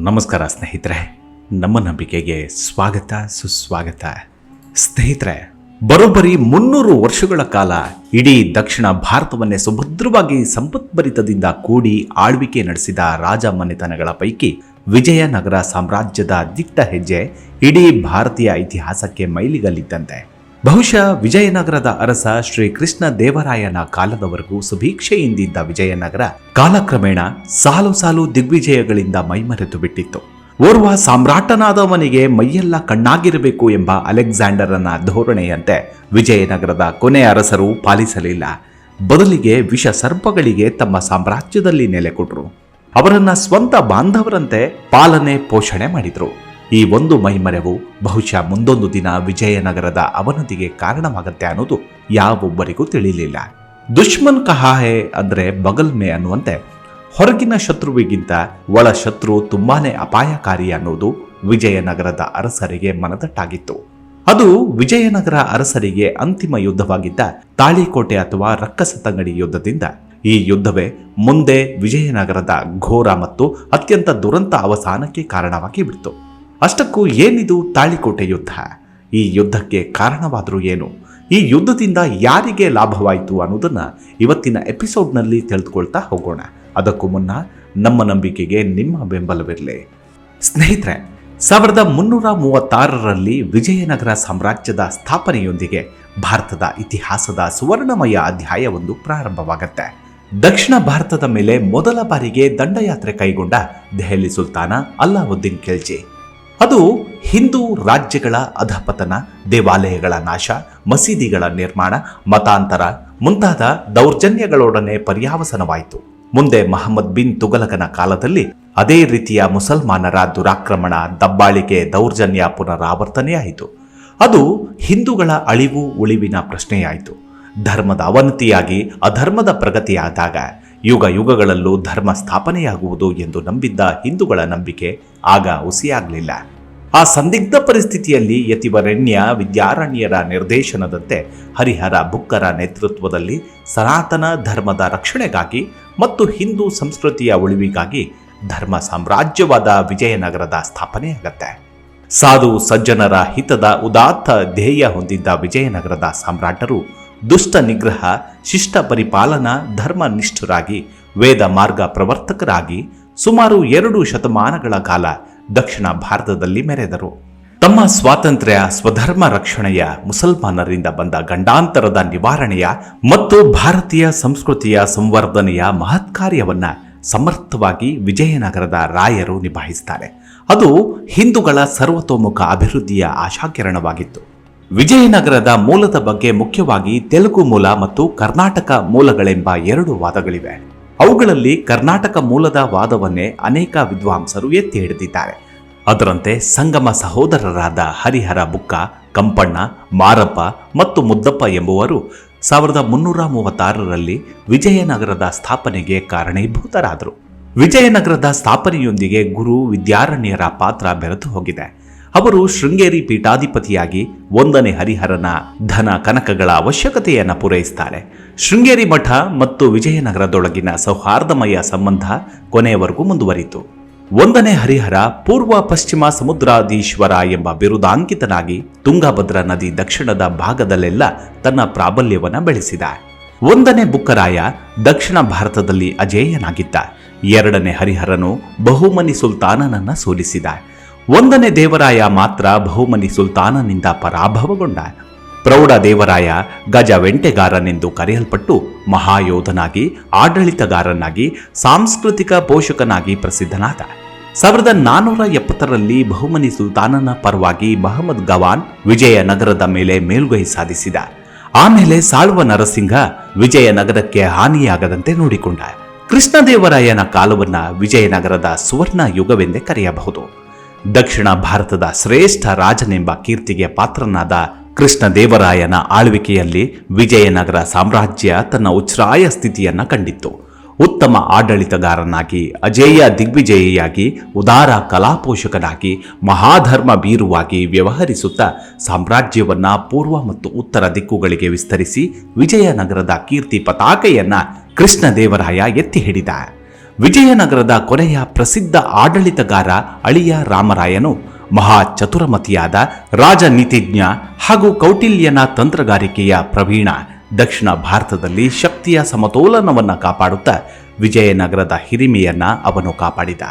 ನಮಸ್ಕಾರ ಸ್ನೇಹಿತರೆ, ನಮ್ಮ ನಂಬಿಕೆಗೆ ಸ್ವಾಗತ ಸುಸ್ವಾಗತ. ಸ್ನೇಹಿತರೆ, ಬರೋಬ್ಬರಿ 300 ವರ್ಷಗಳ ಕಾಲ ಇಡೀ ದಕ್ಷಿಣ ಭಾರತವನ್ನೇ ಸುಭದ್ರವಾಗಿ ಸಂಪತ್ಭರಿತದಿಂದ ಕೂಡಿ ಆಳ್ವಿಕೆ ನಡೆಸಿದ ರಾಜ ಮನೆತನಗಳ ಪೈಕಿ ವಿಜಯನಗರ ಸಾಮ್ರಾಜ್ಯದ ದಿಟ್ಟ ಹೆಜ್ಜೆ ಇಡೀ ಭಾರತೀಯ ಇತಿಹಾಸಕ್ಕೆ ಮೈಲಿಗಲ್ಲಿದ್ದಂತೆ. ಬಹುಶಃ ವಿಜಯನಗರದ ಅರಸ ಶ್ರೀ ಕೃಷ್ಣ ದೇವರಾಯನ ಕಾಲದವರೆಗೂ ಸುಭೀಕ್ಷೆಯಿಂದಿದ್ದ ವಿಜಯನಗರ ಕಾಲಕ್ರಮೇಣ ಸಾಲು ಸಾಲು ದಿಗ್ವಿಜಯಗಳಿಂದ ಮೈಮರೆತು ಬಿಟ್ಟಿತ್ತು. ಓರ್ವ ಸಾಮ್ರಾಟನಾದವನಿಗೆ ಮೈಯೆಲ್ಲ ಕಣ್ಣಾಗಿರಬೇಕು ಎಂಬ ಅಲೆಕ್ಸಾಂಡರನ ಧೋರಣೆಯಂತೆ ವಿಜಯನಗರದ ಕೊನೆಯ ಅರಸರು ಪಾಲಿಸಲಿಲ್ಲ. ಬದಲಿಗೆ ವಿಷ ಸರ್ಪಗಳಿಗೆ ತಮ್ಮ ಸಾಮ್ರಾಜ್ಯದಲ್ಲಿ ನೆಲೆಕೊಟ್ರು. ಅವರನ್ನ ಸ್ವಂತ ಬಾಂಧವರಂತೆ ಪಾಲನೆ ಪೋಷಣೆ ಮಾಡಿದ್ರು. ಈ ಒಂದು ಮೈಮರೆವು ಬಹುಶಃ ಮುಂದೊಂದು ದಿನ ವಿಜಯನಗರದ ಅವನತಿಗೆ ಕಾರಣವಾಗತ್ತೆ ಅನ್ನೋದು ಯಾವೊಬ್ಬರಿಗೂ ತಿಳಿಲಿಲ್ಲ. ದುಶ್ಮನ್ ಕಹಾ ಹೇ ಅಂದ್ರೆ ಬಗಲ್ ಮೇ ಅನ್ನುವಂತೆ ಹೊರಗಿನ ಶತ್ರುವಿಗಿಂತ ಒಳ ಶತ್ರು ತುಂಬಾನೇ ಅಪಾಯಕಾರಿ ಅನ್ನೋದು ವಿಜಯನಗರದ ಅರಸರಿಗೆ ಮನದಟ್ಟಾಗಿತ್ತು. ಅದು ವಿಜಯನಗರ ಅರಸರಿಗೆ ಅಂತಿಮ ಯುದ್ಧವಾಗಿದ್ದ ತಾಳಿಕೋಟೆ ಅಥವಾ ರಕ್ಕಸತಂಗಡಿ ಯುದ್ಧದಿಂದ ಈ ಯುದ್ಧವೇ ಮುಂದೆ ವಿಜಯನಗರದ ಘೋರ ಮತ್ತು ಅತ್ಯಂತ ದುರಂತ ಅವಸಾನಕ್ಕೆ ಕಾರಣವಾಗಿ ಬಿಡ್ತು. ಅಷ್ಟಕ್ಕೂ ಏನಿದು ತಾಳಿಕೋಟೆ ಯುದ್ಧ? ಈ ಯುದ್ಧಕ್ಕೆ ಕಾರಣವಾದರೂ ಏನು? ಈ ಯುದ್ಧದಿಂದ ಯಾರಿಗೆ ಲಾಭವಾಯಿತು ಅನ್ನೋದನ್ನ ಇವತ್ತಿನ ಎಪಿಸೋಡ್ನಲ್ಲಿ ತಿಳಿದುಕೊಳ್ತಾ ಹೋಗೋಣ. ಅದಕ್ಕೂ ಮುನ್ನ ನಮ್ಮ ನಂಬಿಕೆಗೆ ನಿಮ್ಮ ಬೆಂಬಲವಿರಲಿ. ಸ್ನೇಹಿತರೆ, 1336ರಲ್ಲಿ ವಿಜಯನಗರ ಸಾಮ್ರಾಜ್ಯದ ಸ್ಥಾಪನೆಯೊಂದಿಗೆ ಭಾರತದ ಇತಿಹಾಸದ ಸುವರ್ಣಮಯ ಅಧ್ಯಾಯವೊಂದು ಪ್ರಾರಂಭವಾಗುತ್ತೆ. ದಕ್ಷಿಣ ಭಾರತದ ಮೇಲೆ ಮೊದಲ ಬಾರಿಗೆ ದಂಡಯಾತ್ರೆ ಕೈಗೊಂಡ ದೆಹಲಿ ಸುಲ್ತಾನ ಅಲ್ಲಾವುದ್ದೀನ್ ಖಿಲ್ಜಿ. ಅದು ಹಿಂದೂ ರಾಜ್ಯಗಳ ಅಧಪತನ, ದೇವಾಲಯಗಳ ನಾಶ, ಮಸೀದಿಗಳ ನಿರ್ಮಾಣ, ಮತಾಂತರ ಮುಂತಾದ ದೌರ್ಜನ್ಯಗಳೊಡನೆ ಪರ್ಯಾವಸನವಾಯಿತು. ಮುಂದೆ ಮಹಮ್ಮದ್ ಬಿನ್ ತುಘಲಕನ ಕಾಲದಲ್ಲಿ ಅದೇ ರೀತಿಯ ಮುಸಲ್ಮಾನರ ದುರಾಕ್ರಮಣ, ದಬ್ಬಾಳಿಕೆ, ದೌರ್ಜನ್ಯ ಪುನರಾವರ್ತನೆಯಾಯಿತು. ಅದು ಹಿಂದೂಗಳ ಅಳಿವು ಉಳಿವಿನ ಪ್ರಶ್ನೆಯಾಯಿತು. ಧರ್ಮದ ಅವನತಿಯಾಗಿ ಅಧರ್ಮದ ಪ್ರಗತಿಯಾದಾಗ ಯುಗ ಯುಗಗಳಲ್ಲೂ ಧರ್ಮ ಸ್ಥಾಪನೆಯಾಗುವುದು ಎಂದು ನಂಬಿದ್ದ ಹಿಂದೂಗಳ ನಂಬಿಕೆ ಆಗ ಹುಸಿಯಾಗಲಿಲ್ಲ. ಆ ಸಂದಿಗ್ಧ ಪರಿಸ್ಥಿತಿಯಲ್ಲಿ ಯತಿವರೆಣ್ಯ ವಿದ್ಯಾರಣ್ಯರ ನಿರ್ದೇಶನದಂತೆ ಹರಿಹರ ಬುಕ್ಕರ ನೇತೃತ್ವದಲ್ಲಿ ಸನಾತನ ಧರ್ಮದ ರಕ್ಷಣೆಗಾಗಿ ಮತ್ತು ಹಿಂದೂ ಸಂಸ್ಕೃತಿಯ ಉಳಿವಿಗಾಗಿ ಧರ್ಮ ಸಾಮ್ರಾಜ್ಯವಾದ ವಿಜಯನಗರದ ಸ್ಥಾಪನೆಯಾಗತ್ತೆ. ಸಾಧು ಸಜ್ಜನರ ಹಿತದ ಉದಾತ್ತ ಧ್ಯೇಯ ಹೊಂದಿದ್ದ ವಿಜಯನಗರದ ಸಾಮ್ರಾಟರು ದುಷ್ಟ ನಿಗ್ರಹ, ಶಿಷ್ಟ ಪರಿಪಾಲನಾ, ಧರ್ಮನಿಷ್ಠರಾಗಿ ವೇದ ಮಾರ್ಗ ಪ್ರವರ್ತಕರಾಗಿ ಸುಮಾರು 2 ಶತಮಾನಗಳ ಕಾಲ ದಕ್ಷಿಣ ಭಾರತದಲ್ಲಿ ಮೆರೆದರು. ತಮ್ಮ ಸ್ವಾತಂತ್ರ್ಯ, ಸ್ವಧರ್ಮ ರಕ್ಷಣೆಯ, ಮುಸಲ್ಮಾನರಿಂದ ಬಂದ ಗಂಡಾಂತರದ ನಿವಾರಣೆಯ ಮತ್ತು ಭಾರತೀಯ ಸಂಸ್ಕೃತಿಯ ಸಂವರ್ಧನೆಯ ಮಹತ್ ಕಾರ್ಯವನ್ನ ಸಮರ್ಥವಾಗಿ ವಿಜಯನಗರದ ರಾಯರು ನಿಭಾಯಿಸುತ್ತಾರೆ. ಅದು ಹಿಂದೂಗಳ ಸರ್ವತೋಮುಖ ಅಭಿವೃದ್ಧಿಯ ಆಶಾಕಿರಣವಾಗಿತ್ತು. ವಿಜಯನಗರದ ಮೂಲದ ಬಗ್ಗೆ ಮುಖ್ಯವಾಗಿ ತೆಲುಗು ಮೂಲ ಮತ್ತು ಕರ್ನಾಟಕ ಮೂಲಗಳೆಂಬ 2 ವಾದಗಳಿವೆ. ಅವುಗಳಲ್ಲಿ ಕರ್ನಾಟಕ ಮೂಲದ ವಾದವನ್ನೇ ಅನೇಕ ವಿದ್ವಾಂಸರು ಎತ್ತಿ ಹಿಡಿದಿದ್ದಾರೆ. ಅದರಂತೆ ಸಂಗಮ ಸಹೋದರರಾದ ಹರಿಹರ ಬುಕ್ಕ, ಕಂಪಣ್ಣ, ಮಾರಪ್ಪ ಮತ್ತು ಮುದ್ದಪ್ಪ ಎಂಬುವರು 1336ರಲ್ಲಿ ವಿಜಯನಗರದ ಸ್ಥಾಪನೆಗೆ ಕಾರಣೀಭೂತರಾದರು. ವಿಜಯನಗರದ ಸ್ಥಾಪನೆಯೊಂದಿಗೆ ಗುರು ವಿದ್ಯಾರಣ್ಯರ ಪಾತ್ರ ಬೆರೆತು ಹೋಗಿದೆ. ಅವರು ಶೃಂಗೇರಿ ಪೀಠಾಧಿಪತಿಯಾಗಿ 1ನೇ ಹರಿಹರನ ಧನ ಕನಕಗಳ ಅವಶ್ಯಕತೆಯನ್ನು ಪೂರೈಸುತ್ತಾರೆ. ಶೃಂಗೇರಿ ಮಠ ಮತ್ತು ವಿಜಯನಗರದೊಳಗಿನ ಸೌಹಾರ್ದಮಯ ಸಂಬಂಧ ಕೊನೆಯವರೆಗೂ ಮುಂದುವರಿತು. 1ನೇ ಹರಿಹರ ಪೂರ್ವ ಪಶ್ಚಿಮ ಸಮುದ್ರಾಧೀಶ್ವರ ಎಂಬ ಬಿರುದಾಂಕಿತನಾಗಿ ತುಂಗಭದ್ರಾ ನದಿ ದಕ್ಷಿಣದ ಭಾಗದಲ್ಲೆಲ್ಲ ತನ್ನ ಪ್ರಾಬಲ್ಯವನ್ನು ಬೆಳೆಸಿದ. 1ನೇ ಬುಕ್ಕರಾಯ ದಕ್ಷಿಣ ಭಾರತದಲ್ಲಿ ಅಜೇಯನಾಗಿದ್ದ. 2ನೇ ಹರಿಹರನು ಬಹುಮನಿ ಸುಲ್ತಾನನನ್ನ ಸೋಲಿಸಿದ. 1ನೇ ದೇವರಾಯ ಮಾತ್ರ ಬಹುಮನಿ ಸುಲ್ತಾನನಿಂದ ಪರಾಭವಗೊಂಡ. ಪ್ರೌಢ ದೇವರಾಯ ಗಜವೆಂಟೆಗಾರನೆಂದು ಕರೆಯಲ್ಪಟ್ಟು ಮಹಾಯೋಧನಾಗಿ, ಆಡಳಿತಗಾರನಾಗಿ, ಸಾಂಸ್ಕೃತಿಕ ಪೋಷಕನಾಗಿ ಪ್ರಸಿದ್ಧನಾದ. 1470ರಲ್ಲಿ ಬಹುಮನಿ ಸುಲ್ತಾನನ ಪರವಾಗಿ ಮಹಮ್ಮದ್ ಗವಾನ್ ವಿಜಯನಗರದ ಮೇಲೆ ಮೇಲುಗೈ ಸಾಧಿಸಿದ. ಆಮೇಲೆ ಸಾಳ್ವ ನರಸಿಂಹ ವಿಜಯನಗರಕ್ಕೆ ಹಾನಿಯಾಗದಂತೆ ನೋಡಿಕೊಂಡ. ಕೃಷ್ಣದೇವರಾಯನ ಕಾಲವನ್ನ ವಿಜಯನಗರದ ಸುವರ್ಣ ಯುಗವೆಂದೇ ಕರೆಯಬಹುದು. ದಕ್ಷಿಣ ಭಾರತದ ಶ್ರೇಷ್ಠ ರಾಜನೆಂಬ ಕೀರ್ತಿಗೆ ಪಾತ್ರನಾದ ಕೃಷ್ಣದೇವರಾಯನ ಆಳ್ವಿಕೆಯಲ್ಲಿ ವಿಜಯನಗರ ಸಾಮ್ರಾಜ್ಯ ತನ್ನ ಉಚ್ಛ್ರಾಯ ಸ್ಥಿತಿಯನ್ನ ಕಂಡಿತ್ತು. ಉತ್ತಮ ಆಡಳಿತಗಾರನಾಗಿ, ಅಜೇಯ ದಿಗ್ವಿಜಯಿಯಾಗಿ, ಉದಾರ ಕಲಾಪೋಷಕನಾಗಿ, ಮಹಾಧರ್ಮ ಬೀರುವಾಗಿ ವ್ಯವಹರಿಸುತ್ತಾ ಸಾಮ್ರಾಜ್ಯವನ್ನ ಪೂರ್ವ ಮತ್ತು ಉತ್ತರ ದಿಕ್ಕುಗಳಿಗೆ ವಿಸ್ತರಿಸಿ ವಿಜಯನಗರದ ಕೀರ್ತಿ ಪತಾಕೆಯನ್ನ ಕೃಷ್ಣದೇವರಾಯ ಎತ್ತಿ ಹಿಡಿದ. ವಿಜಯನಗರದ ಕೊನೆಯ ಪ್ರಸಿದ್ಧ ಆಡಳಿತಗಾರ ಅಳಿಯ ರಾಮರಾಯನು ಮಹಾ ಚತುರಮತಿಯಾದ ರಾಜನೀತಿಜ್ಞ ಹಾಗೂ ಕೌಟಿಲ್ಯನ ತಂತ್ರಗಾರಿಕೆಯ ಪ್ರವೀಣ. ದಕ್ಷಿಣ ಭಾರತದಲ್ಲಿ ಶಕ್ತಿಯ ಸಮತೋಲನವನ್ನು ಕಾಪಾಡುತ್ತಾ ವಿಜಯನಗರದ ಹಿರಿಮೆಯನ್ನ ಅವನು ಕಾಪಾಡಿದ.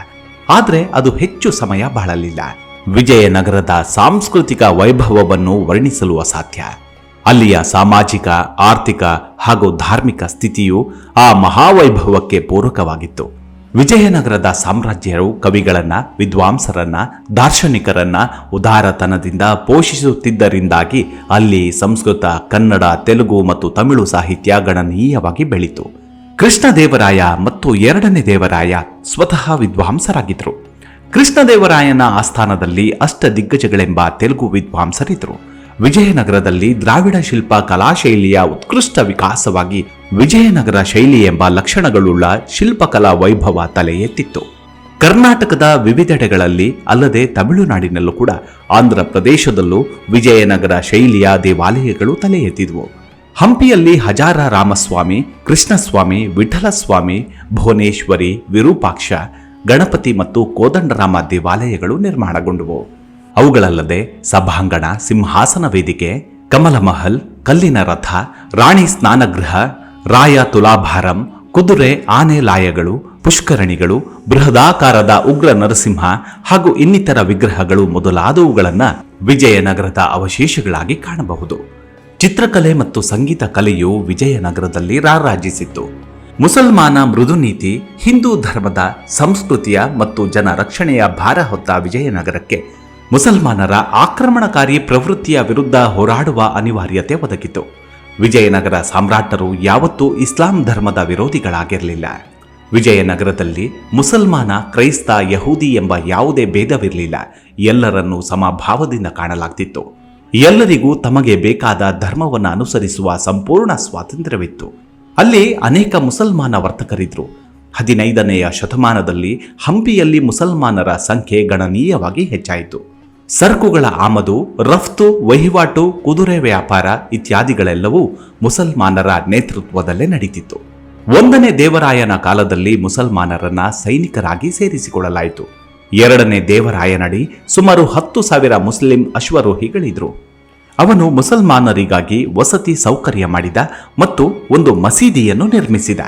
ಆದರೆ ಅದು ಹೆಚ್ಚು ಸಮಯ ಬಾಳಲಿಲ್ಲ. ವಿಜಯನಗರದ ಸಾಂಸ್ಕೃತಿಕ ವೈಭವವನ್ನು ವರ್ಣಿಸಲು ಅಸಾಧ್ಯ. ಅಲ್ಲಿಯ ಸಾಮಾಜಿಕ, ಆರ್ಥಿಕ ಹಾಗೂ ಧಾರ್ಮಿಕ ಸ್ಥಿತಿಯು ಆ ಮಹಾವೈಭವಕ್ಕೆ ಪೂರಕವಾಗಿತ್ತು. ವಿಜಯನಗರದ ಸಾಮ್ರಾಜ್ಯರು ಕವಿಗಳನ್ನ, ವಿದ್ವಾಂಸರನ್ನ, ದಾರ್ಶನಿಕರನ್ನ ಉದಾರತನದಿಂದ ಪೋಷಿಸುತ್ತಿದ್ದರಿಂದಾಗಿ ಅಲ್ಲಿ ಸಂಸ್ಕೃತ, ಕನ್ನಡ, ತೆಲುಗು ಮತ್ತು ತಮಿಳು ಸಾಹಿತ್ಯ ಗಣನೀಯವಾಗಿ ಬೆಳೀತು. ಕೃಷ್ಣದೇವರಾಯ ಮತ್ತು ಎರಡನೇ ದೇವರಾಯ ಸ್ವತಃ ವಿದ್ವಾಂಸರಾಗಿದ್ದರು. ಕೃಷ್ಣದೇವರಾಯನ ಆಸ್ಥಾನದಲ್ಲಿ ಅಷ್ಟದಿಗ್ಗಜಗಳೆಂಬ ತೆಲುಗು ವಿದ್ವಾಂಸರಿದ್ದರು. ವಿಜಯನಗರದಲ್ಲಿ ದ್ರಾವಿಡ ಶಿಲ್ಪ ಕಲಾಶೈಲಿಯ ಉತ್ಕೃಷ್ಟ ವಿಕಾಸವಾಗಿ ವಿಜಯನಗರ ಶೈಲಿ ಎಂಬ ಲಕ್ಷಣಗಳುಳ್ಳ ಶಿಲ್ಪಕಲಾ ವೈಭವ ತಲೆ ಎತ್ತಿತ್ತು. ಕರ್ನಾಟಕದ ವಿವಿಧೆಡೆಗಳಲ್ಲಿ ಅಲ್ಲದೆ ತಮಿಳುನಾಡಿನಲ್ಲೂ ಕೂಡ ಆಂಧ್ರ ಪ್ರದೇಶದಲ್ಲೂ ವಿಜಯನಗರ ಶೈಲಿಯ ದೇವಾಲಯಗಳು ತಲೆ ಎತ್ತಿದ್ವು. ಹಂಪಿಯಲ್ಲಿ ಹಜಾರ ರಾಮಸ್ವಾಮಿ, ಕೃಷ್ಣಸ್ವಾಮಿ, ವಿಠಲಸ್ವಾಮಿ, ಭುವನೇಶ್ವರಿ, ವಿರೂಪಾಕ್ಷ, ಗಣಪತಿ ಮತ್ತು ಕೋದಂಡರಾಮ ದೇವಾಲಯಗಳು ನಿರ್ಮಾಣಗೊಂಡವು. ಅವುಗಳಲ್ಲದೆ ಸಭಾಂಗಣ, ಸಿಂಹಾಸನ ವೇದಿಕೆ, ಕಮಲ ಮಹಲ್, ಕಲ್ಲಿನ ರಥ, ರಾಣಿ ಸ್ನಾನಗೃಹ, ರಾಯ ತುಲಾಭಾರಂ, ಕುದುರೆ ಆನೆ ಲಾಯಗಳು, ಪುಷ್ಕರಣಿಗಳು, ಬೃಹದಾಕಾರದ ಉಗ್ರ ನರಸಿಂಹ ಹಾಗೂ ಇನ್ನಿತರ ವಿಗ್ರಹಗಳು ಮೊದಲಾದವುಗಳನ್ನು ವಿಜಯನಗರದ ಅವಶೇಷಗಳಾಗಿ ಕಾಣಬಹುದು. ಚಿತ್ರಕಲೆ ಮತ್ತು ಸಂಗೀತ ಕಲೆಯು ವಿಜಯನಗರದಲ್ಲಿ ರಾರಾಜಿಸಿತ್ತು. ಮುಸಲ್ಮಾನ ಮೃದು ನೀತಿ, ಹಿಂದೂ ಧರ್ಮದ, ಸಂಸ್ಕೃತಿಯ ಮತ್ತು ಜನ ರಕ್ಷಣೆಯ ಭಾರ ಹೊತ್ತ ವಿಜಯನಗರಕ್ಕೆ ಮುಸಲ್ಮಾನರ ಆಕ್ರಮಣಕಾರಿ ಪ್ರವೃತ್ತಿಯ ವಿರುದ್ಧ ಹೋರಾಡುವ ಅನಿವಾರ್ಯತೆ ಒದಗಿತು. ವಿಜಯನಗರ ಸಾಮ್ರಾಟರು ಯಾವತ್ತೂ ಇಸ್ಲಾಂ ಧರ್ಮದ ವಿರೋಧಿಗಳಾಗಿರಲಿಲ್ಲ. ವಿಜಯನಗರದಲ್ಲಿ ಮುಸಲ್ಮಾನ, ಕ್ರೈಸ್ತ, ಯಹೂದಿ ಎಂಬ ಯಾವುದೇ ಭೇದವಿರಲಿಲ್ಲ. ಎಲ್ಲರನ್ನೂ ಸಮಭಾವದಿಂದ ಕಾಣಲಾಗ್ತಿತ್ತು. ಎಲ್ಲರಿಗೂ ತಮಗೆ ಬೇಕಾದ ಧರ್ಮವನ್ನು ಅನುಸರಿಸುವ ಸಂಪೂರ್ಣ ಸ್ವಾತಂತ್ರ್ಯವಿತ್ತು. ಅಲ್ಲಿ ಅನೇಕ ಮುಸಲ್ಮಾನ ವರ್ತಕರಿದ್ರು. 15ನೆಯ ಶತಮಾನದಲ್ಲಿ ಹಂಪಿಯಲ್ಲಿ ಮುಸಲ್ಮಾನರ ಸಂಖ್ಯೆ ಗಣನೀಯವಾಗಿ ಹೆಚ್ಚಾಯಿತು. ಸರಕುಗಳ ಆಮದು, ರಫ್ತು, ವಹಿವಾಟು, ಕುದುರೆ ವ್ಯಾಪಾರ ಇತ್ಯಾದಿಗಳೆಲ್ಲವೂ ಮುಸಲ್ಮಾನರ ನೇತೃತ್ವದಲ್ಲೇ ನಡೀತಿತ್ತು. 1ನೇ ದೇವರಾಯನ ಕಾಲದಲ್ಲಿ ಮುಸಲ್ಮಾನರನ್ನ ಸೈನಿಕರಾಗಿ ಸೇರಿಸಿಕೊಳ್ಳಲಾಯಿತು. 2ನೇ ದೇವರಾಯನಡಿ ಸುಮಾರು 10,000 ಮುಸ್ಲಿಂ ಅಶ್ವರೋಹಿಗಳಿದ್ರು. ಅವನು ಮುಸಲ್ಮಾನರಿಗಾಗಿ ವಸತಿ ಸೌಕರ್ಯ ಮಾಡಿದ ಮತ್ತು ಒಂದು ಮಸೀದಿಯನ್ನು ನಿರ್ಮಿಸಿದ.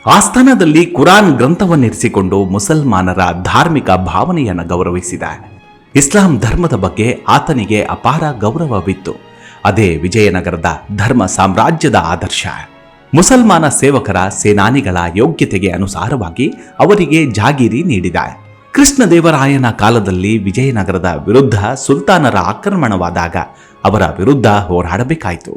ಆಸ್ಥಾನದಲ್ಲಿ ಕುರಾನ್ ಗ್ರಂಥವನ್ನಿರಿಸಿಕೊಂಡು ಮುಸಲ್ಮಾನರ ಧಾರ್ಮಿಕ ಭಾವನೆಯನ್ನು ಗೌರವಿಸಿದ. ಇಸ್ಲಾಂ ಧರ್ಮದ ಬಗ್ಗೆ ಆತನಿಗೆ ಅಪಾರ ಗೌರವವಿತ್ತು. ಅದೇ ವಿಜಯನಗರದ ಧರ್ಮ ಸಾಮ್ರಾಜ್ಯದ ಆದರ್ಶ. ಮುಸಲ್ಮಾನ ಸೇವಕರ, ಸೇನಾನಿಗಳ ಯೋಗ್ಯತೆಗೆ ಅನುಸಾರವಾಗಿ ಅವರಿಗೆ ಜಾಗೀರಿ ನೀಡಿದ. ಕೃಷ್ಣದೇವರಾಯನ ಕಾಲದಲ್ಲಿ ವಿಜಯನಗರದ ವಿರುದ್ಧ ಸುಲ್ತಾನರ ಆಕ್ರಮಣವಾದಾಗ ಅವರ ವಿರುದ್ಧ ಹೋರಾಡಬೇಕಾಯಿತು.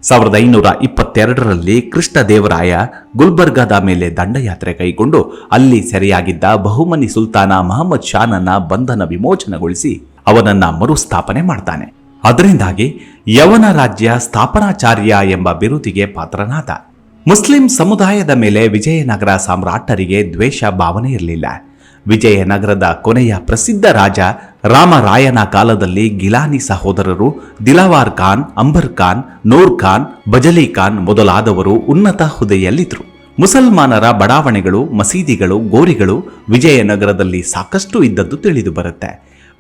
1522ರಲ್ಲಿ ಕೃಷ್ಣದೇವರಾಯ ಗುಲ್ಬರ್ಗಾದ ಮೇಲೆ ದಂಡಯಾತ್ರೆ ಕೈಗೊಂಡು ಅಲ್ಲಿ ಸೆರೆಯಾಗಿದ್ದ ಬಹುಮನಿ ಸುಲ್ತಾನ ಮಹಮ್ಮದ್ ಶಾನನ್ನ ಬಂಧನ ವಿಮೋಚನೆಗೊಳಿಸಿ ಅವನನ್ನ ಮರುಸ್ಥಾಪನೆ ಮಾಡ್ತಾನೆ. ಅದರಿಂದಾಗಿ ಯವನ ರಾಜ್ಯ ಸ್ಥಾಪನಾಚಾರ್ಯ ಎಂಬ ಬಿರುದಿಗೆ ಪಾತ್ರನಾದ. ಮುಸ್ಲಿಂ ಸಮುದಾಯದ ಮೇಲೆ ವಿಜಯನಗರ ಸಾಮ್ರಾಟರಿಗೆ ದ್ವೇಷ ಭಾವನೆ ಇರಲಿಲ್ಲ. ವಿಜಯನಗರದ ಕೊನೆಯ ಪ್ರಸಿದ್ಧ ರಾಜ ರಾಮರಾಯನ ಕಾಲದಲ್ಲಿ ಗಿಲಾನಿ ಸಹೋದರರು ದಿಲಾವಾರ್ ಖಾನ್, ಅಂಬರ್ ಖಾನ್, ನೂರ್ ಖಾನ್, ಬಜಲಿ ಖಾನ್ ಮೊದಲಾದವರು ಉನ್ನತ ಹುದ್ದೆಯಲ್ಲಿದ್ದರು. ಮುಸಲ್ಮಾನರ ಬಡಾವಣೆಗಳು, ಮಸೀದಿಗಳು, ಗೋರಿಗಳು ವಿಜಯನಗರದಲ್ಲಿ ಸಾಕಷ್ಟು ಇದ್ದದ್ದು ತಿಳಿದು ಬರುತ್ತೆ.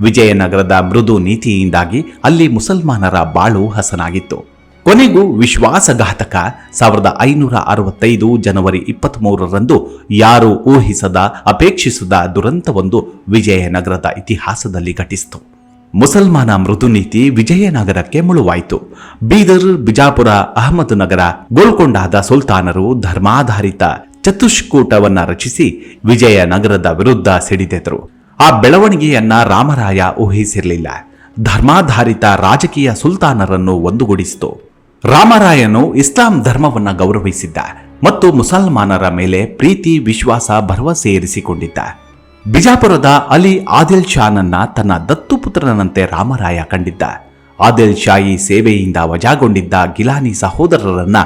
ವಿಜಯನಗರದ ಮೃದು ನೀತಿಯಿಂದಾಗಿ ಅಲ್ಲಿ ಮುಸಲ್ಮಾನರ ಬಾಳು ಹಸನಾಗಿತ್ತು. ಕೊನೆಗೂ ವಿಶ್ವಾಸಘಾತಕ 1565 ಜನವರಿ 23ರಂದು ಯಾರೂ ಊಹಿಸದ, ಅಪೇಕ್ಷಿಸದ ದುರಂತವೊಂದು ವಿಜಯನಗರದ ಇತಿಹಾಸದಲ್ಲಿ ಘಟಿಸಿತು. ಮುಸಲ್ಮಾನ ಮೃದು ನೀತಿ ವಿಜಯನಗರಕ್ಕೆ ಮುಳುವಾಯಿತು. ಬೀದರ್, ಬಿಜಾಪುರ, ಅಹಮದನಗರ, ಗೋಲ್ಕೊಂಡಾದ ಸುಲ್ತಾನರು ಧರ್ಮಾಧಾರಿತ ಚತುಷ್ಕೂಟವನ್ನ ರಚಿಸಿ ವಿಜಯನಗರದ ವಿರುದ್ಧ ಸಿಡಿದೆದರು. ಆ ಬೆಳವಣಿಗೆಯನ್ನ ರಾಮರಾಯ ಊಹಿಸಿರಲಿಲ್ಲ. ಧರ್ಮಾಧಾರಿತ ರಾಜಕೀಯ ಸುಲ್ತಾನರನ್ನು ಒಂದುಗೂಡಿಸಿತು. ರಾಮರಾಯನು ಇಸ್ಲಾಂ ಧರ್ಮವನ್ನು ಗೌರವಿಸಿದ್ದ ಮತ್ತು ಮುಸಲ್ಮಾನರ ಮೇಲೆ ಪ್ರೀತಿ, ವಿಶ್ವಾಸ, ಭರವಸೆ ಇರಿಸಿಕೊಂಡಿದ್ದ. ಬಿಜಾಪುರದ ಅಲಿ ಆದಿಲ್ ಶಾನನ್ನ ತನ್ನ ದತ್ತುಪುತ್ರನಂತೆ ರಾಮರಾಯ ಕಂಡಿದ್ದ. ಆದಿಲ್ ಶಾಹಿ ಸೇವೆಯಿಂದ ವಜಾಗೊಂಡಿದ್ದ ಗಿಲಾನಿ ಸಹೋದರರನ್ನ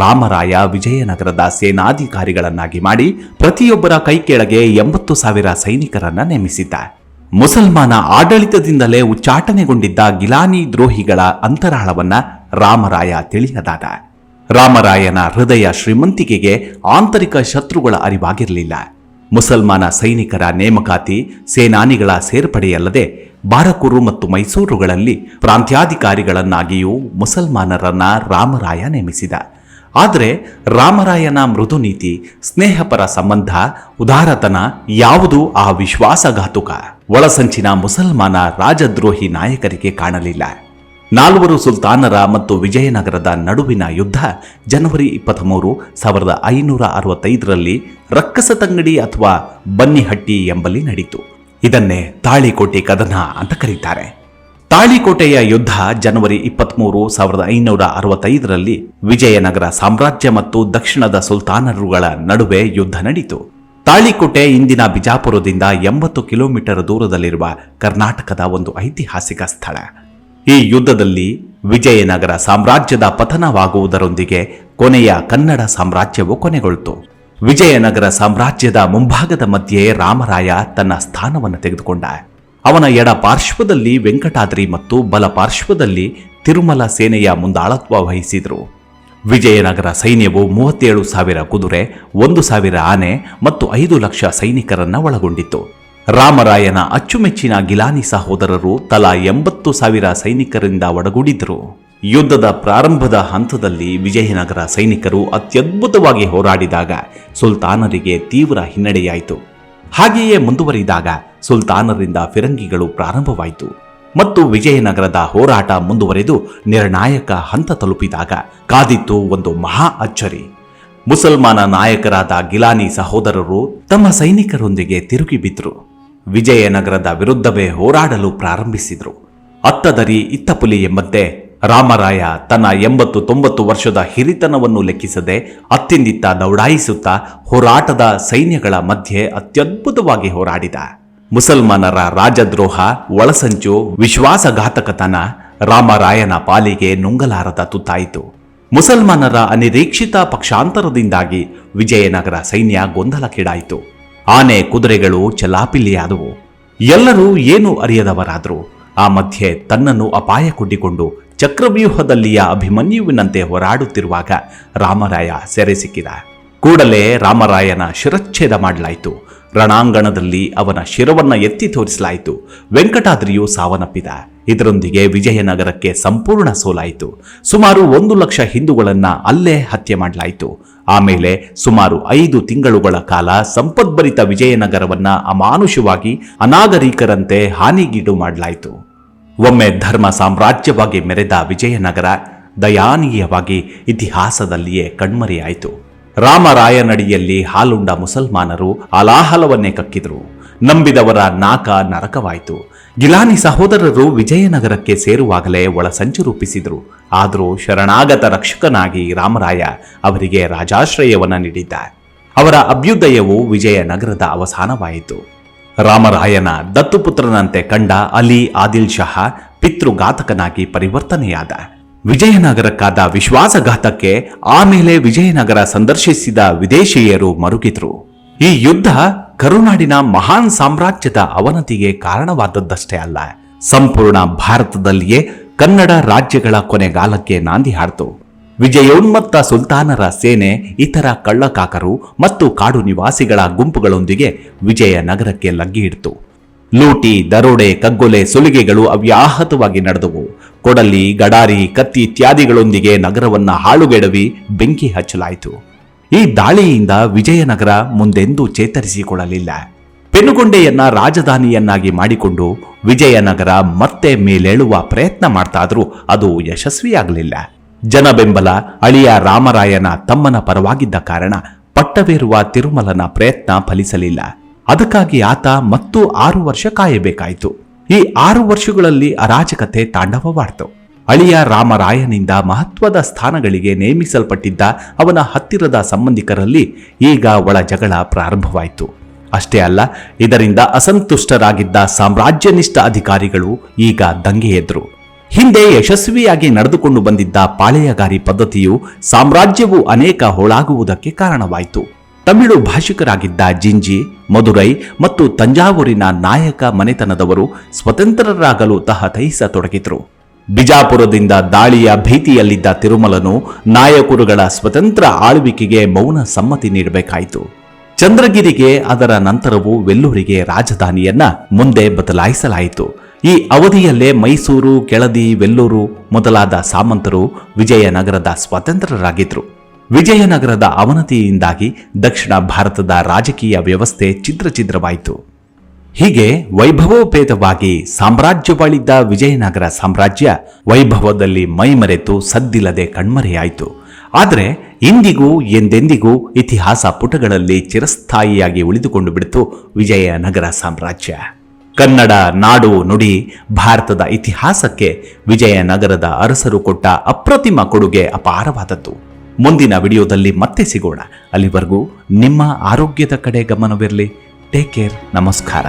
ರಾಮರಾಯ ವಿಜಯನಗರದ ಸೇನಾಧಿಕಾರಿಗಳನ್ನಾಗಿ ಮಾಡಿ ಪ್ರತಿಯೊಬ್ಬರ ಕೈ ಕೆಳಗೆ 80,000 ಸೈನಿಕರನ್ನ ನೇಮಿಸಿದ್ದ. ಮುಸಲ್ಮಾನ ಆಡಳಿತದಿಂದಲೇ ಉಚ್ಚಾಟನೆಗೊಂಡಿದ್ದ ಗಿಲಾನಿ ದ್ರೋಹಿಗಳ ಅಂತರಾಳವನ್ನ ರಾಮರಾಯ ತಿಳಿಯದಾದ. ರಾಮರಾಯನ ಹೃದಯ ಶ್ರೀಮಂತಿಕೆಗೆ ಆಂತರಿಕ ಶತ್ರುಗಳ ಅರಿವಾಗಿರಲಿಲ್ಲ. ಮುಸಲ್ಮಾನ ಸೈನಿಕರ ನೇಮಕಾತಿ, ಸೇನಾನಿಗಳ ಸೇರ್ಪಡೆಯಲ್ಲದೆ ಬಾರಕೂರು ಮತ್ತು ಮೈಸೂರುಗಳಲ್ಲಿ ಪ್ರಾಂತ್ಯಾಧಿಕಾರಿಗಳನ್ನಾಗಿಯೂ ಮುಸಲ್ಮಾನರನ್ನ ರಾಮರಾಯ ನೇಮಿಸಿದ. ಆದರೆ ರಾಮರಾಯನ ಮೃದು ನೀತಿ, ಸ್ನೇಹಪರ ಸಂಬಂಧ, ಉದಾರತನ ಯಾವುದೂ ಆ ವಿಶ್ವಾಸಘಾತುಕ ಒಳಸಂಚಿನ ಮುಸಲ್ಮಾನ ರಾಜದ್ರೋಹಿ ನಾಯಕರಿಗೆ ಕಾಣಲಿಲ್ಲ. ನಾಲ್ವರು ಸುಲ್ತಾನರ ಮತ್ತು ವಿಜಯನಗರದ ನಡುವಿನ ಯುದ್ಧ ಜನವರಿ 23, 1565ರಲ್ಲಿ ರಕ್ಕಸತಂಗಡಿ ಅಥವಾ ಬನ್ನಿಹಟ್ಟಿ ಎಂಬಲ್ಲಿ ನಡೆಯಿತು. ಇದನ್ನೇ ತಾಳಿಕೋಟೆ ಕದನ ಅಂತ ಕರೀತಾರೆ. ತಾಳಿಕೋಟೆಯ ಯುದ್ಧ ಜನವರಿ 23, 1565ರಲ್ಲಿ ವಿಜಯನಗರ ಸಾಮ್ರಾಜ್ಯ ಮತ್ತು ದಕ್ಷಿಣದ ಸುಲ್ತಾನರುಗಳ ನಡುವೆ ಯುದ್ಧ ನಡೆಯಿತು. ತಾಳಿಕೋಟೆ ಇಂದಿನ ಬಿಜಾಪುರದಿಂದ 80 ಕಿಲೋಮೀಟರ್ ದೂರದಲ್ಲಿರುವ ಕರ್ನಾಟಕದ ಒಂದು ಐತಿಹಾಸಿಕ ಸ್ಥಳ. ಈ ಯುದ್ಧದಲ್ಲಿ ವಿಜಯನಗರ ಸಾಮ್ರಾಜ್ಯದ ಪತನವಾಗುವುದರೊಂದಿಗೆ ಕೊನೆಯ ಕನ್ನಡ ಸಾಮ್ರಾಜ್ಯವು ಕೊನೆಗೊಳ್ತು. ವಿಜಯನಗರ ಸಾಮ್ರಾಜ್ಯದ ಮುಂಭಾಗದ ಮಧ್ಯೆ ರಾಮರಾಯ ತನ್ನ ಸ್ಥಾನವನ್ನು ತೆಗೆದುಕೊಂಡ. ಅವನ ಎಡ ಪಾರ್ಶ್ವದಲ್ಲಿ ವೆಂಕಟಾದ್ರಿ ಮತ್ತು ಬಲ ಪಾರ್ಶ್ವದಲ್ಲಿ ತಿರುಮಲ ಸೇನೆಯ ಮುಂದಾಳತ್ವ ವಹಿಸಿದರು. ವಿಜಯನಗರ ಸೈನ್ಯವು 37,000 ಕುದುರೆ, 1,000 ಆನೆ ಮತ್ತು 5 ಲಕ್ಷ ಸೈನಿಕರನ್ನ ಒಳಗೊಂಡಿತ್ತು. ರಾಮರಾಯನ ಅಚ್ಚುಮೆಚ್ಚಿನ ಗಿಲಾನಿ ಸಹೋದರರು ತಲಾ 80,000 ಸೈನಿಕರಿಂದ ಒಡಗೂಡಿದ್ರು. ಯುದ್ಧದ ಪ್ರಾರಂಭದ ಹಂತದಲ್ಲಿ ವಿಜಯನಗರ ಸೈನಿಕರು ಅತ್ಯದ್ಭುತವಾಗಿ ಹೋರಾಡಿದಾಗ ಸುಲ್ತಾನರಿಗೆ ತೀವ್ರ ಹಿನ್ನಡೆಯಾಯಿತು. ಹಾಗೆಯೇ ಮುಂದುವರಿದಾಗ ಸುಲ್ತಾನರಿಂದ ಫಿರಂಗಿಗಳು ಪ್ರಾರಂಭವಾಯಿತು ಮತ್ತು ವಿಜಯನಗರದ ಹೋರಾಟ ಮುಂದುವರೆದು ನಿರ್ಣಾಯಕ ಹಂತ ತಲುಪಿದಾಗ ಕಾದಿತ್ತು ಒಂದು ಮಹಾ ಅಚ್ಚರಿ. ಮುಸಲ್ಮಾನ ನಾಯಕರಾದ ಗಿಲಾನಿ ಸಹೋದರರು ತಮ್ಮ ಸೈನಿಕರೊಂದಿಗೆ ತಿರುಗಿ ಬಿದ್ರು. ವಿಜಯನಗರದ ವಿರುದ್ಧವೇ ಹೋರಾಡಲು ಪ್ರಾರಂಭಿಸಿದರು. ಅತ್ತದರಿ ಇತ್ತಪುಲಿ ಎಂಬಂತೆ ರಾಮರಾಯ ತನ್ನ 80-90 ವರ್ಷದ ಹಿರಿತನವನ್ನು ಲೆಕ್ಕಿಸದೆ ಅತ್ತಿಂದಿತ್ತ ದೌಡಾಯಿಸುತ್ತಾ ಹೋರಾಟದ ಸೈನ್ಯಗಳ ಮಧ್ಯೆ ಅತ್ಯದ್ಭುತವಾಗಿ ಹೋರಾಡಿದ. ಮುಸಲ್ಮಾನರ ರಾಜದ್ರೋಹ, ಒಳಸಂಚು, ವಿಶ್ವಾಸಘಾತಕತನ ರಾಮರಾಯನ ಪಾಲಿಗೆ ನುಂಗಲಾರದ ತುತ್ತಾಯಿತು. ಮುಸಲ್ಮಾನರ ಅನಿರೀಕ್ಷಿತ ಪಕ್ಷಾಂತರದಿಂದಾಗಿ ವಿಜಯನಗರ ಸೈನ್ಯ ಗೊಂದಲಕ್ಕೀಡಾಯಿತು. ಆನೆ, ಕುದುರೆಗಳು ಚಲಾಪಿಲಿಯಾದವು. ಎಲ್ಲರೂ ಏನು ಅರಿಯದವರಾದರು. ಆ ಮಧ್ಯೆ ತನ್ನನ್ನು ಅಪಾಯಕ್ಕೊಡ್ಡಿಕೊಂಡು ಚಕ್ರವ್ಯೂಹದಲ್ಲಿಯ ಅಭಿಮನ್ಯುವಿನಂತೆ ಹೋರಾಡುತ್ತಿರುವಾಗ ರಾಮರಾಯ ಸೆರೆ ಸಿಕ್ಕಿದ. ಕೂಡಲೇ ರಾಮರಾಯನ ಶಿರಚ್ಛೇದ ಮಾಡಲಾಯಿತು. ರಣಾಂಗಣದಲ್ಲಿ ಅವನ ಶಿರವನ್ನ ಎತ್ತಿ ತೋರಿಸಲಾಯಿತು. ವೆಂಕಟಾದ್ರಿಯು ಸಾವನ್ನಪ್ಪಿದ. ಇದರೊಂದಿಗೆ ವಿಜಯನಗರಕ್ಕೆ ಸಂಪೂರ್ಣ ಸೋಲಾಯಿತು. ಸುಮಾರು 1 ಲಕ್ಷ ಹಿಂದೂಗಳನ್ನ ಅಲ್ಲೇ ಹತ್ಯೆ ಮಾಡಲಾಯಿತು. ಆಮೇಲೆ ಸುಮಾರು 5 ತಿಂಗಳುಗಳ ಕಾಲ ಸಂಪದ್ಭರಿತ ವಿಜಯನಗರವನ್ನ ಅಮಾನುಷವಾಗಿ ಅನಾಗರಿಕರಂತೆ ಹಾನಿಗೀಡು ಮಾಡಲಾಯಿತು. ಒಮ್ಮೆ ಧರ್ಮ ಸಾಮ್ರಾಜ್ಯವಾಗಿ ಮೆರೆದ ವಿಜಯನಗರ ದಯಾನೀಯವಾಗಿ ಇತಿಹಾಸದಲ್ಲಿಯೇ ಕಣ್ಮರೆಯಾಯಿತು. ರಾಮರಾಯನಡಿಯಲ್ಲಿ ಹಾಲುಂಡ ಮುಸಲ್ಮಾನರು ಹಲಾಹಲವನ್ನೇ ಕಕ್ಕಿದರು. ನಂಬಿದವರ ನಾಕ ನರಕವಾಯಿತು. ಗಿಲಾನಿ ಸಹೋದರರು ವಿಜಯನಗರಕ್ಕೆ ಸೇರುವಾಗಲೇ ಒಳಸಂಚು ರೂಪಿಸಿದರು. ಆದರೂ ಶರಣಾಗತ ರಕ್ಷಕನಾಗಿ ರಾಮರಾಯ ಅವರಿಗೆ ರಾಜಾಶ್ರಯವನ್ನ ನೀಡಿದ್ದ. ಅವರ ಅಭ್ಯುದಯವು ವಿಜಯನಗರದ ಅವಸಾನವಾಯಿತು. ರಾಮರಾಯನ ದತ್ತುಪುತ್ರನಂತೆ ಕಂಡ ಅಲಿ ಆದಿಲ್ ಶಹ ಪಿತೃಘಾತಕನಾಗಿ ಪರಿವರ್ತನೆಯಾದ. ವಿಜಯನಗರಕ್ಕಾದ ವಿಶ್ವಾಸಘಾತಕ್ಕೆ ಆಮೇಲೆ ವಿಜಯನಗರ ಸಂದರ್ಶಿಸಿದ ವಿದೇಶೀಯರು ಮರುಗಿದ್ರು. ಈ ಯುದ್ಧ ಕರುನಾಡಿನ ಮಹಾನ್ ಸಾಮ್ರಾಜ್ಯದ ಅವನತಿಗೆ ಕಾರಣವಾದದ್ದಷ್ಟೇ ಅಲ್ಲ, ಸಂಪೂರ್ಣ ಭಾರತದಲ್ಲಿಯೇ ಕನ್ನಡ ರಾಜ್ಯಗಳ ಕೊನೆಗಾಲಕ್ಕೆ ನಾಂದಿ ಹಾಡ್ತು. ವಿಜಯೋನ್ಮತ್ತ ಸುಲ್ತಾನರ ಸೇನೆ ಇತರ ಕಳ್ಳಕಾಕರು ಮತ್ತು ಕಾಡು ನಿವಾಸಿಗಳ ಗುಂಪುಗಳೊಂದಿಗೆ ವಿಜಯನಗರಕ್ಕೆ ಲಗ್ಗಿಯಿಡ್ತು. ಲೂಟಿ, ದರೋಡೆ, ಕಗ್ಗೊಲೆ, ಸುಲಿಗೆಗಳು ಅವ್ಯಾಹತವಾಗಿ ನಡೆದವು. ಕೊಡಲಿ, ಗಡಾರಿ, ಕತ್ತಿ ಇತ್ಯಾದಿಗಳೊಂದಿಗೆ ನಗರವನ್ನ ಹಾಳುಗೆಡವಿ ಬೆಂಕಿ ಹಚ್ಚಲಾಯಿತು. ಈ ದಾಳಿಯಿಂದ ವಿಜಯನಗರ ಮುಂದೆಂದೂ ಚೇತರಿಸಿಕೊಳ್ಳಲಿಲ್ಲ. ಪೆನುಗೊಂಡೆಯನ್ನ ರಾಜಧಾನಿಯನ್ನಾಗಿ ಮಾಡಿಕೊಂಡು ವಿಜಯನಗರ ಮತ್ತೆ ಮೇಲೇಳುವ ಪ್ರಯತ್ನ ಮಾಡ್ತಾದ್ರೂ ಅದು ಯಶಸ್ವಿಯಾಗಲಿಲ್ಲ. ಜನಬೆಂಬಲ ಅಳಿಯ ರಾಮರಾಯನ ತಮ್ಮನ ಪರವಾಗಿದ್ದ ಕಾರಣ ಪಟ್ಟವೇರುವ ತಿರುಮಲನ ಪ್ರಯತ್ನ ಫಲಿಸಲಿಲ್ಲ. ಅದಕ್ಕಾಗಿ ಆತ ಮತ್ತು 6 ವರ್ಷ ಕಾಯಬೇಕಾಯಿತು. ಈ 6 ವರ್ಷಗಳಲ್ಲಿ ಅರಾಜಕತೆ ತಾಂಡವವಾಡ್ತು. ಅಳಿಯ ರಾಮರಾಯನಿಂದ ಮಹತ್ವದ ಸ್ಥಾನಗಳಿಗೆ ನೇಮಿಸಲ್ಪಟ್ಟಿದ್ದ ಅವನ ಹತ್ತಿರದ ಸಂಬಂಧಿಕರಲ್ಲಿ ಈಗ ಒಳ ಜಗಳ ಪ್ರಾರಂಭವಾಯಿತು. ಅಷ್ಟೇ ಅಲ್ಲ, ಇದರಿಂದ ಅಸಂತುಷ್ಟರಾಗಿದ್ದ ಸಾಮ್ರಾಜ್ಯನಿಷ್ಠ ಅಧಿಕಾರಿಗಳು ಈಗ ದಂಗೆ ಎದ್ರು. ಹಿಂದೆ ಯಶಸ್ವಿಯಾಗಿ ನಡೆದುಕೊಂಡು ಬಂದಿದ್ದ ಪಾಳೆಯಗಾರಿ ಪದ್ಧತಿಯು ಸಾಮ್ರಾಜ್ಯವು ಅನೇಕ ಹೋಳಾಗುವುದಕ್ಕೆ ಕಾರಣವಾಯಿತು. ತಮಿಳು ಭಾಷಿಕರಾಗಿದ್ದ ಜಿಂಜಿ, ಮದುರೈ ಮತ್ತು ತಂಜಾವೂರಿನ ನಾಯಕ ಮನೆತನದವರು ಸ್ವತಂತ್ರರಾಗಲು ತಹತೈಸತೊಡಗಿದ್ರು. ಬಿಜಾಪುರದಿಂದ ದಾಳಿಯ ಭೀತಿಯಲ್ಲಿದ್ದ ತಿರುಮಲನು ನಾಯಕರುಗಳ ಸ್ವತಂತ್ರ ಆಳ್ವಿಕೆಗೆ ಮೌನ ಸಮ್ಮತಿ ನೀಡಬೇಕಾಯಿತು. ಚಂದ್ರಗಿರಿಗೆ ಅದರ ನಂತರವೂ ವೆಲ್ಲೂರಿಗೆ ರಾಜಧಾನಿಯನ್ನ ಮುಂದೆ ಬದಲಾಯಿಸಲಾಯಿತು. ಈ ಅವಧಿಯಲ್ಲೇ ಮೈಸೂರು, ಕೆಳದಿ, ವೆಲ್ಲೂರು ಮೊದಲಾದ ಸಾಮಂತರು ವಿಜಯನಗರದ ಸ್ವತಂತ್ರರಾಗಿದ್ರು. ವಿಜಯನಗರದ ಅವನತಿಯಿಂದಾಗಿ ದಕ್ಷಿಣ ಭಾರತದ ರಾಜಕೀಯ ವ್ಯವಸ್ಥೆ ಛಿದ್ರವಾಯಿತು. ಹೀಗೆ ವೈಭವೋಪೇತವಾಗಿ ಸಾಮ್ರಾಜ್ಯವಾಳಿದ್ದ ವಿಜಯನಗರ ಸಾಮ್ರಾಜ್ಯ ವೈಭವದಲ್ಲಿ ಮೈಮರೆತು ಸದ್ದಿಲ್ಲದೆ ಕಣ್ಮರೆಯಾಯಿತು. ಆದರೆ ಇಂದಿಗೂ ಎಂದೆಂದಿಗೂ ಇತಿಹಾಸ ಪುಟಗಳಲ್ಲಿ ಚಿರಸ್ಥಾಯಿಯಾಗಿ ಉಳಿದುಕೊಂಡು ಬಿಡಿತು ವಿಜಯನಗರ ಸಾಮ್ರಾಜ್ಯ. ಕನ್ನಡ ನಾಡು ನುಡಿ ಭಾರತದ ಇತಿಹಾಸಕ್ಕೆ ವಿಜಯನಗರದ ಅರಸರು ಕೊಟ್ಟ ಅಪ್ರತಿಮ ಕೊಡುಗೆ ಅಪಾರವಾದದ್ದು. ಮುಂದಿನ ವಿಡಿಯೋದಲ್ಲಿ ಮತ್ತೆ ಸಿಗೋಣ. ಅಲ್ಲಿವರೆಗೂ ನಿಮ್ಮ ಆರೋಗ್ಯದ ಕಡೆ ಗಮನವಿರಲಿ. Take care. ನಮಸ್ಕಾರ.